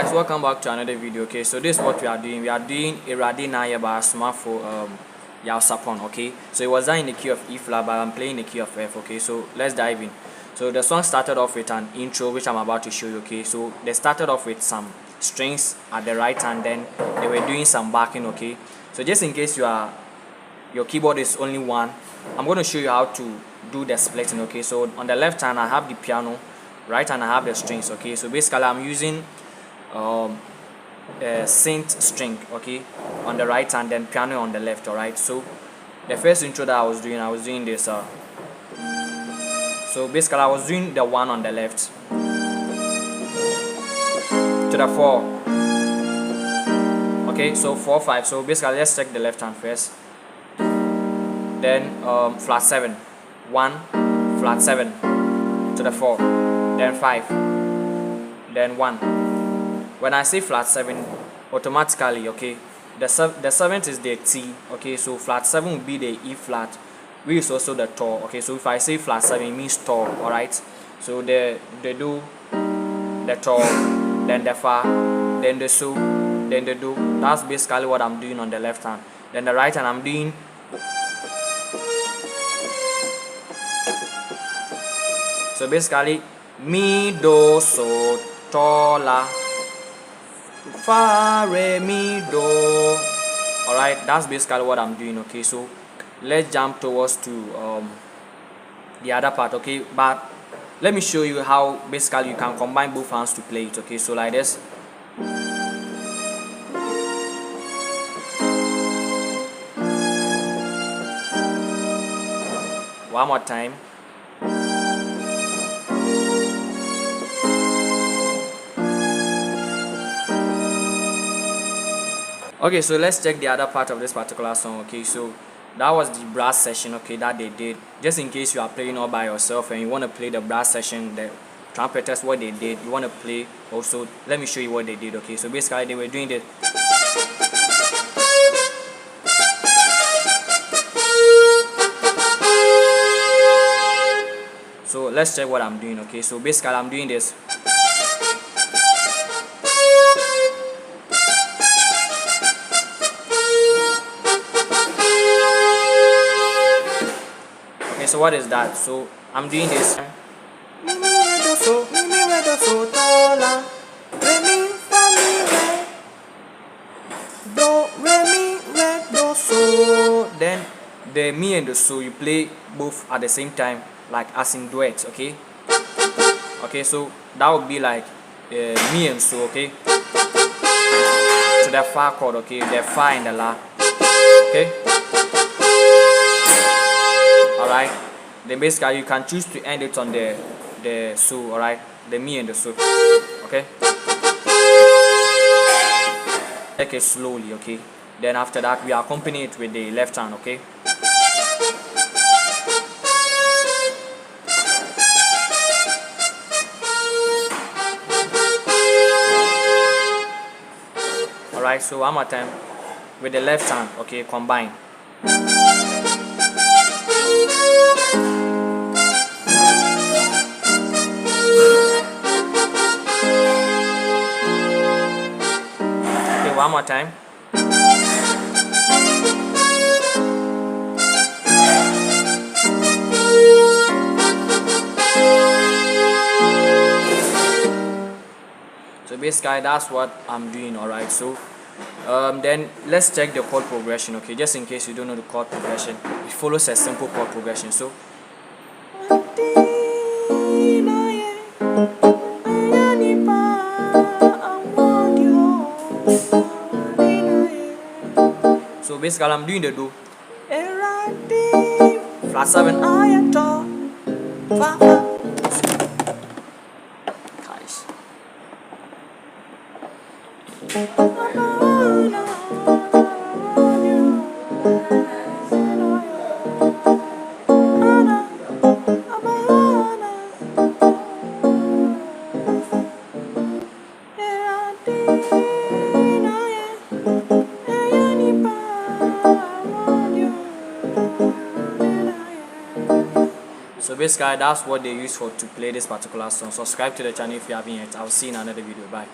guys, welcome back to another video. Okay, so this is what we are doing. We are doing Awurade by Asma for Yaw Sarpong. Okay, so it was done in the key of E flat, but I'm playing the key of F. Okay, so let's dive in. So the song started off with an intro which I'm about to show you. Okay, so they started off with some strings at the right hand, then they were doing some backing. Okay, so just in case your keyboard is only one, I'm going to show you how to do the splitting. Okay, so on the left hand I have the piano, right hand I have the strings. Okay, so basically I'm using a synth string, okay, on the right hand, then piano on the left. All right, so the first intro that I was doing this so basically I was doing the one on the left to the 4. Okay, so 4 5. So basically let's check the left hand first, then flat 7 1, flat 7 to the 4, then 5, then 1. When I say flat 7, automatically, okay, the 7th is the T. Okay, so flat 7 will be the E flat, which is also the tau. Okay, so if I say flat 7, it means tau. All right, so they do the tau, then the fa, then the so, then the do. That's basically what I'm doing on the left hand. Then the right hand I'm doing so basically mi do so to la fa re mi do. All right, that's basically what I'm doing. Okay, so let's jump towards to the other part. Okay, but let me show you how basically you can combine both hands to play it. Okay, so like this. One more time. Okay, so let's check the other part of this particular song. Okay, so that was the brass session, okay, that they did. Just in case you are playing all by yourself and you want to play the brass session, the trumpeters, what they did, you want to play also, let me show you what they did. Okay, so basically they were doing this. So let's check what I'm doing. Okay, so basically I'm doing this. Okay, so what is that? So I'm doing this. Then the mi and the so you play both at the same time, like as in duets. Okay, okay, so that would be like mi and so, okay, to the fa chord. Okay, the fa and the la. Okay, all right, then basically you can choose to end it on the so. All right, the mi and the so. Okay, take it slowly. Okay, then after that we accompany it with the left hand. Okay, all right, so one more time with the left hand. Okay, combine. Okay, one more time. So basically that's what I'm doing. All right, so then let's check the chord progression. Okay, just in case you don't know the chord progression, it follows a simple chord progression. So basically I'm doing the do, flat 7, guys. So basically that's what they use to play this particular song. Subscribe to the channel if you haven't yet. I'll see you in another video. Bye.